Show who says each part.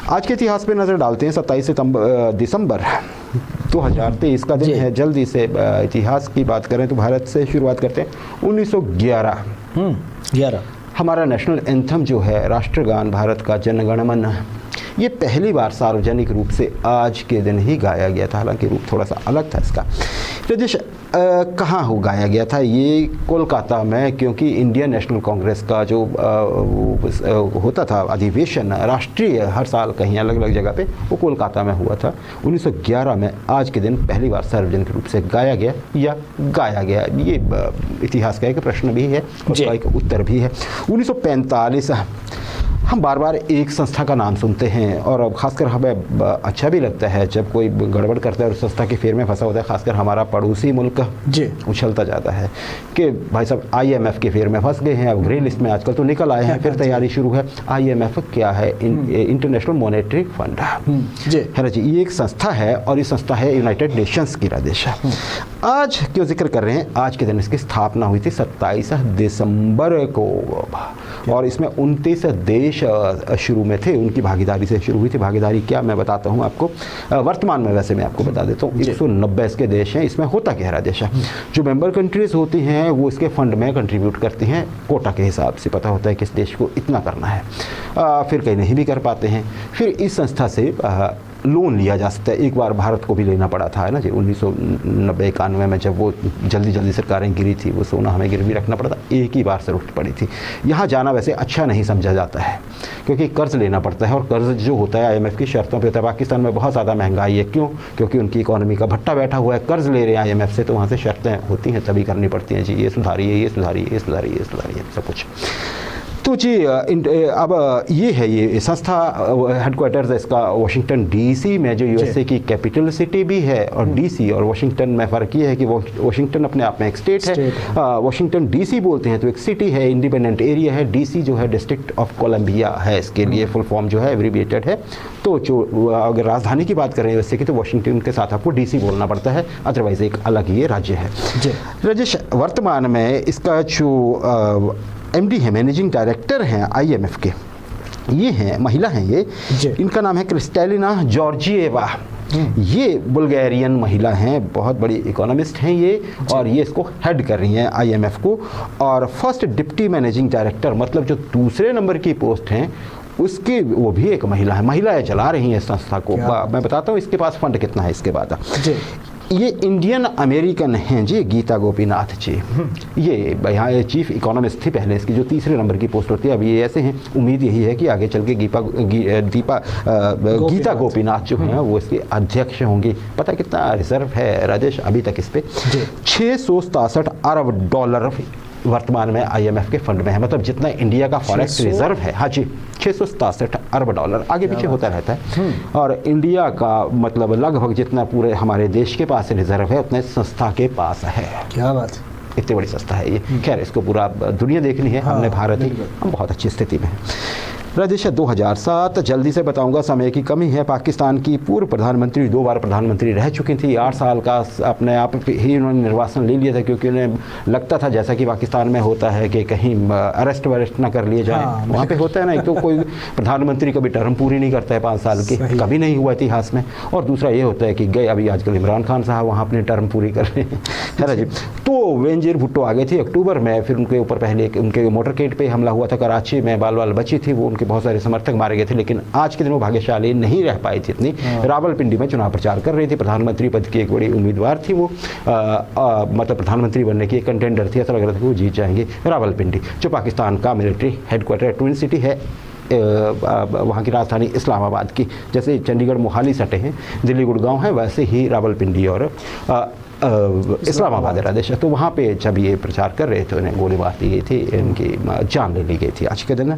Speaker 1: आज के इतिहास पे नज़र डालते हैं। 27 दिसंबर 2023 का दिन है। जल्दी से इतिहास की बात करें तो भारत से शुरुआत करते हैं। 1911 हमारा नेशनल एंथम जो है, राष्ट्रगान भारत का जन गण मन, ये पहली बार सार्वजनिक रूप से आज के दिन ही गाया गया था। हालांकि रूप थोड़ा सा अलग था इसका। राजेश, कहाँ हो गाया गया था? ये कोलकाता में, क्योंकि इंडियन नेशनल कांग्रेस का जो होता था अधिवेशन राष्ट्रीय, हर साल कहीं अलग अलग जगह पे, वो कोलकाता में हुआ था। 1911 में आज के दिन पहली बार सार्वजनिक रूप से गाया गया या गाया गया। ये इतिहास का एक प्रश्न भी है, उसका एक उत्तर भी है। 1945 हम बार बार एक संस्था का नाम सुनते हैं और ख़ासकर हमें अच्छा भी लगता है जब कोई गड़बड़ करता है और संस्था के फेर में फंसा होता है। खासकर हमारा पड़ोसी मुल्क उछलता जाता है कि भाई साहब IMF के फेर में फंस गए हैं, अब ग्रे लिस्ट में आजकल तो निकल आए हैं, फिर तैयारी शुरू है। IMF क्या है? इंटरनेशनल मॉनेटरी फंड है ना जी। ये एक संस्था है और ये संस्था है यूनाइटेड नेशंस की। राजेश, आज क्यों जिक्र कर रहे हैं? आज के दिन इसकी स्थापना हुई थी 27 दिसंबर को और इसमें 29 देश शुरू में थे, उनकी भागीदारी से शुरू हुई थी। भागीदारी क्या, मैं बताता हूँ आपको। वर्तमान में वैसे मैं आपको बता देता हूँ 190 इसके देश हैं। इसमें होता क्या है राजेश? जो मेंबर कंट्रीज होती हैं वो इसके फंड में कंट्रीब्यूट करती हैं कोटा के हिसाब से। पता होता है कि इस देश को इतना करना है, फिर कहीं नहीं भी कर पाते हैं। फिर इस संस्था से लोन लिया जा सकता है। एक बार भारत को भी लेना पड़ा था, है ना जी, 1990-91 में जब वो जल्दी सरकारें गिरी थी, वो सोना हमें गिरवी रखना पड़ा था। एक ही बार से उठ पड़ी थी। यहाँ जाना वैसे अच्छा नहीं समझा जाता है क्योंकि कर्ज लेना पड़ता है और कर्ज जो होता है IMF की शर्तों पे होता है। पाकिस्तान में बहुत ज़्यादा महंगाई है। क्यों? क्योंकि उनकी इकोनॉमी का भट्टा बैठा हुआ है। कर्ज ले रहे हैं IMF से, तो वहाँ से शर्तें होती हैं, तभी करनी पड़ती हैं जी। ये सुधारिए, ये सुधारिए, ये सुधारिए, ये सुधारिए, सब कुछ। तो जी अब ये है, ये संस्था हेडक्वार्टर्स है इसका वाशिंगटन DC में, जो USA की कैपिटल सिटी भी है। और DC और वाशिंगटन में फ़र्क ये है कि वाशिंगटन अपने आप में एक स्टेट है। वाशिंगटन DC बोलते हैं तो एक सिटी है, इंडिपेंडेंट एरिया है। DC जो है डिस्ट्रिक्ट ऑफ कोलंबिया है, इसके लिए फुल फॉर्म जो है एब्रीविएटेड है। तो जो अगर राजधानी की बात करें वैसे की, तो वाशिंगटन के साथ आपको DC बोलना पड़ता है, अदरवाइज एक अलग ये राज्य है। राजेश, वर्तमान में इसका जो MD है, मैनेजिंग डायरेक्टर हैं IMF के, ये हैं, महिला हैं ये। इनका नाम है क्रिस्टैलिना जॉर्जिएवा। ये बुल्गारियन महिला हैं, बहुत बड़ी इकोनॉमिस्ट हैं ये, और ये इसको हेड कर रही हैं IMF को। और फर्स्ट डिप्टी मैनेजिंग डायरेक्टर, मतलब जो दूसरे नंबर की पोस्ट हैं उसकी, वो भी एक महिला है। महिलाएं चला रही हैं इस संस्था को। मैं बताता हूँ इसके पास फंड कितना है इसके बाद। ये इंडियन अमेरिकन हैं जी, गीता गोपीनाथ जी। ये यहाँ चीफ इकोनॉमिस्ट थी पहले इसकी, जो तीसरे नंबर की पोस्ट होती है। अब ये ऐसे हैं, उम्मीद यही है कि आगे चल के गीता गोपीनाथ जो हैं वो इसके अध्यक्ष होंगी। पता कितना रिजर्व है राजेश अभी तक इस पे? 667 अरब डॉलर वर्तमान में IMF के फंड में है। मतलब जितना इंडिया का फॉरेक्स रिजर्व है, हाँ जी, 667 अरब डॉलर। आगे पीछे होता रहता है। और इंडिया का मतलब लगभग जितना पूरे हमारे देश के पास रिजर्व है, उतने संस्था के पास है। क्या बात, इतनी बड़ी संस्था है ये। खैर, इसको पूरा दुनिया देखनी है, हमने भारत ही, हम बहुत अच्छी स्थिति में हैं। राजेश, 2007 जल्दी से बताऊंगा, समय की कमी है। पाकिस्तान की पूर्व प्रधानमंत्री, 2 बार प्रधानमंत्री रह चुकी थी। 8 साल का अपने आप ही उन्होंने निर्वासन ले लिया था, क्योंकि उन्हें लगता था, जैसा कि पाकिस्तान में होता है, कि कहीं अरेस्ट वरेस्ट ना कर लिए जाए। वहाँ पे होता है ना, एक तो कोई प्रधानमंत्री कभी टर्म पूरी नहीं करता है 5 साल की, कभी नहीं हुआ इतिहास में। और दूसरा ये होता है कि गए, अभी आजकल इमरान खान साहब वहाँ अपनी टर्म पूरी कर रहे हैं, है ना जी। तो बेनजीर भुट्टो आ गए थे अक्टूबर में। फिर उनके ऊपर पहले उनके मोटरकेड पे हमला हुआ था कराची में, बाल बची थी वो, उनके बहुत सारे समर्थक मारे गए थे। लेकिन आज के दिन वो भाग्यशाली नहीं रह पाई थी इतनी। रावलपिंडी में चुनाव प्रचार कर रही थी, प्रधानमंत्री पद की एक बड़ी उम्मीदवार थी वो, मतलब प्रधानमंत्री बनने की एक कंटेंडर थी। ऐसा लग रहा था कि वो जीत जाएंगे। रावलपिंडी जो पाकिस्तान का मिलिट्री हेडक्वार्टर, ट्विन सिटी है, वहाँ की राजधानी इस्लामाबाद की। जैसे चंडीगढ़ मोहाली सटे हैं, दिल्ली गुड़गांव है, वैसे ही रावलपिंडी और इस्लामाबाद राजेश। तो वहाँ पे जब ये प्रचार कर रहे थे, उन्हें गोली मार दी गई थी, इनकी जान ले ली गई थी आज के दिन।